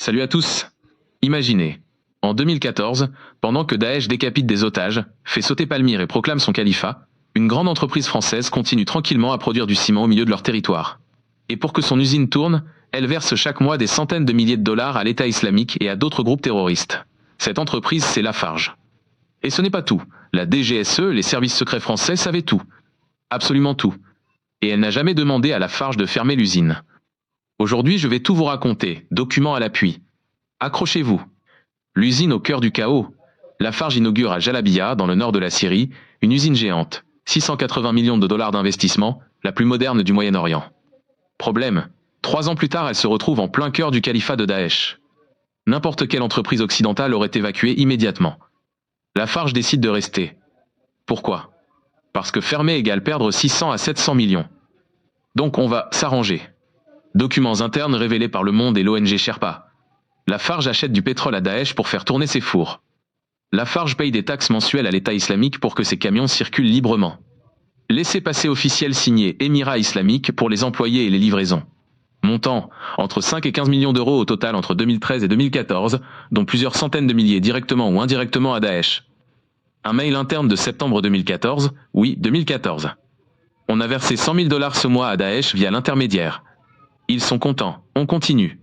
Salut à tous. Imaginez, en 2014, pendant que Daesh décapite des otages, fait sauter Palmyre et proclame son califat, une grande entreprise française continue tranquillement à produire du ciment au milieu de leur territoire. Et pour que son usine tourne, elle verse chaque mois des centaines de milliers de dollars à l'État islamique et à d'autres groupes terroristes. Cette entreprise, c'est Lafarge. Et ce n'est pas tout. La DGSE, les services secrets français, savaient tout. Absolument tout. Et elle n'a jamais demandé à Lafarge de fermer l'usine. Aujourd'hui, je vais tout vous raconter, documents à l'appui. Accrochez-vous. L'usine au cœur du chaos. Lafarge inaugure à Jalabia, dans le nord de la Syrie, une usine géante. 680 millions de dollars d'investissement, la plus moderne du Moyen-Orient. Problème. 3 ans plus tard, elle se retrouve en plein cœur du califat de Daesh. N'importe quelle entreprise occidentale aurait évacué immédiatement. Lafarge décide de rester. Pourquoi? Parce que fermer égale perdre 600 à 700 millions. Donc on va s'arranger. Documents internes révélés par Le Monde et l'ONG Sherpa. Lafarge achète du pétrole à Daesh pour faire tourner ses fours. Lafarge paye des taxes mensuelles à l'État islamique pour que ses camions circulent librement. Laissez-passer officiel signé Émirats islamiques pour les employés et les livraisons. Montant, entre 5 et 15 millions d'euros au total entre 2013 et 2014, dont plusieurs centaines de milliers directement ou indirectement à Daesh. Un mail interne de septembre 2014, oui, 2014. On a versé 100 000 dollars ce mois à Daesh via l'intermédiaire. Ils sont contents, on continue.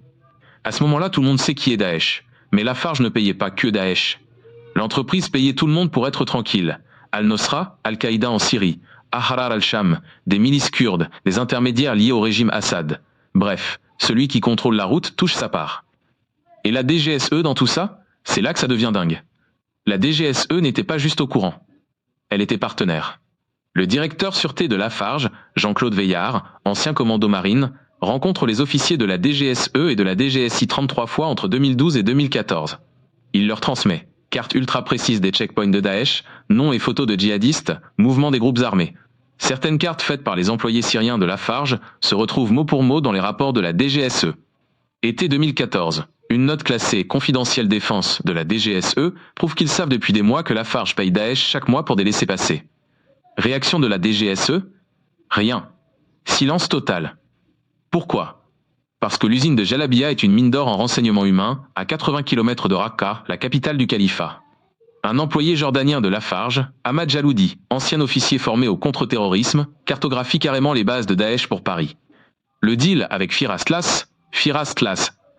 À ce moment-là, tout le monde sait qui est Daesh. Mais Lafarge ne payait pas que Daesh. L'entreprise payait tout le monde pour être tranquille. Al-Nosra, Al-Qaïda en Syrie, Ahrar al-Sham, des milices kurdes, des intermédiaires liés au régime Assad. Bref, celui qui contrôle la route touche sa part. Et la DGSE dans tout ça, c'est là que ça devient dingue. La DGSE n'était pas juste au courant. Elle était partenaire. Le directeur sûreté de Lafarge, Jean-Claude Veillard, ancien commando marine, rencontre les officiers de la DGSE et de la DGSI 33 fois entre 2012 et 2014. Il leur transmet cartes ultra précises des checkpoints de Daesh, noms et photos de djihadistes, mouvements des groupes armés. Certaines cartes faites par les employés syriens de Lafarge se retrouvent mot pour mot dans les rapports de la DGSE. Été 2014. Une note classée confidentielle défense de la DGSE prouve qu'ils savent depuis des mois que Lafarge paye Daesh chaque mois pour des laissez-passer. Réaction de la DGSE? Rien. Silence total. Pourquoi? Parce que l'usine de Jalabia est une mine d'or en renseignement humain, à 80 km de Raqqa, la capitale du califat. Un employé jordanien de Lafarge, Ahmad Jaloudi, ancien officier formé au contre-terrorisme, cartographie carrément les bases de Daesh pour Paris. Le deal avec Firas Tlas,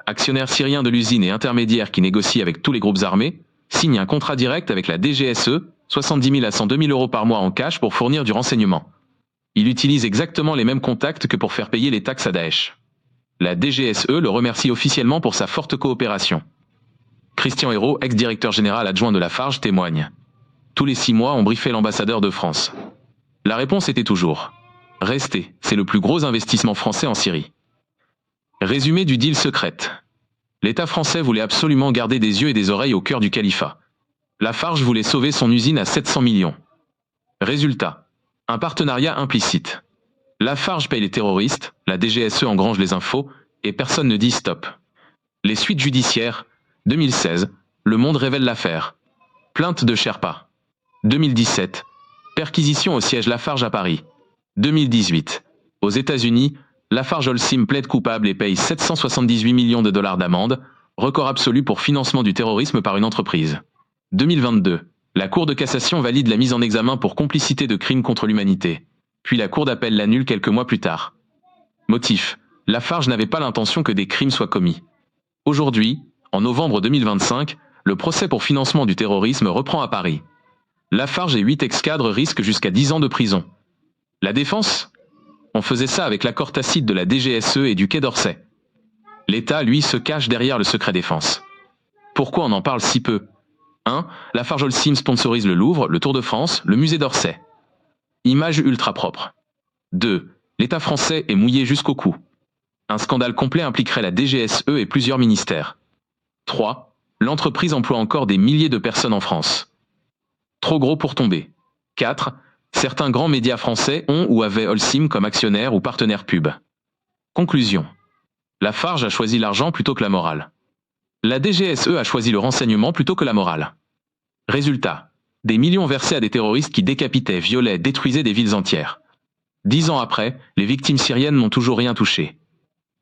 actionnaire syrien de l'usine et intermédiaire qui négocie avec tous les groupes armés, signe un contrat direct avec la DGSE, 70 000 à 102 000 euros par mois en cash pour fournir du renseignement. Il utilise exactement les mêmes contacts que pour faire payer les taxes à Daesh. La DGSE le remercie officiellement pour sa forte coopération. Christian Hérault, ex-directeur général adjoint de Lafarge, témoigne. Tous les 6 mois, on briefait l'ambassadeur de France. La réponse était toujours « Restez, c'est le plus gros investissement français en Syrie ». Résumé du deal secrète. L'État français voulait absolument garder des yeux et des oreilles au cœur du califat. Lafarge voulait sauver son usine à 700 millions. Résultat. Un partenariat implicite. Lafarge paye les terroristes, la DGSE engrange les infos, et personne ne dit stop. Les suites judiciaires. 2016. Le Monde révèle l'affaire. Plainte de Sherpa. 2017. Perquisition au siège Lafarge à Paris. 2018. Aux États-Unis, Lafarge Holcim plaide coupable et paye 778 millions de dollars d'amende, record absolu pour financement du terrorisme par une entreprise. 2022. La Cour de cassation valide la mise en examen pour complicité de crimes contre l'humanité. Puis la Cour d'appel l'annule quelques mois plus tard. Motif. Lafarge n'avait pas l'intention que des crimes soient commis. Aujourd'hui, en novembre 2025, le procès pour financement du terrorisme reprend à Paris. Lafarge et 8 ex-cadres risquent jusqu'à 10 ans de prison. La défense? On faisait ça avec l'accord tacite de la DGSE et du Quai d'Orsay. L'État, lui, se cache derrière le secret défense. Pourquoi on en parle si peu? 1. Lafarge Holcim sponsorise le Louvre, le Tour de France, le musée d'Orsay. Image ultra propre. 2. L'État français est mouillé jusqu'au cou. Un scandale complet impliquerait la DGSE et plusieurs ministères. 3. L'entreprise emploie encore des milliers de personnes en France. Trop gros pour tomber. 4. Certains grands médias français ont ou avaient Holcim comme actionnaire ou partenaire pub. Conclusion. Lafarge a choisi l'argent plutôt que la morale. La DGSE a choisi le renseignement plutôt que la morale. Résultat. Des millions versés à des terroristes qui décapitaient, violaient, détruisaient des villes entières. 10 ans après, les victimes syriennes n'ont toujours rien touché.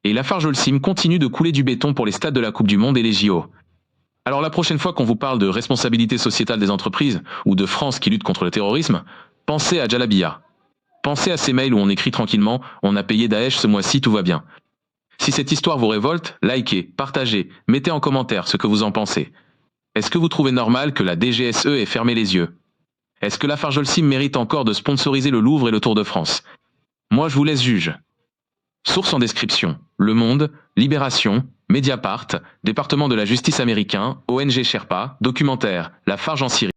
Et Lafarge Holcim continue de couler du béton pour les stades de la Coupe du Monde et les JO. Alors la prochaine fois qu'on vous parle de responsabilité sociétale des entreprises ou de France qui lutte contre le terrorisme, pensez à Jalabia. Pensez à ces mails où on écrit tranquillement « On a payé Daesh ce mois-ci, tout va bien ». Si cette histoire vous révolte, likez, partagez, mettez en commentaire ce que vous en pensez. Est-ce que vous trouvez normal que la DGSE ait fermé les yeux? Est-ce que Lafarge Holcim mérite encore de sponsoriser le Louvre et le Tour de France? Moi je vous laisse juge. Source en description: Le Monde, Libération, Mediapart, département de la justice américain, ONG Sherpa, documentaire, Lafarge en Syrie.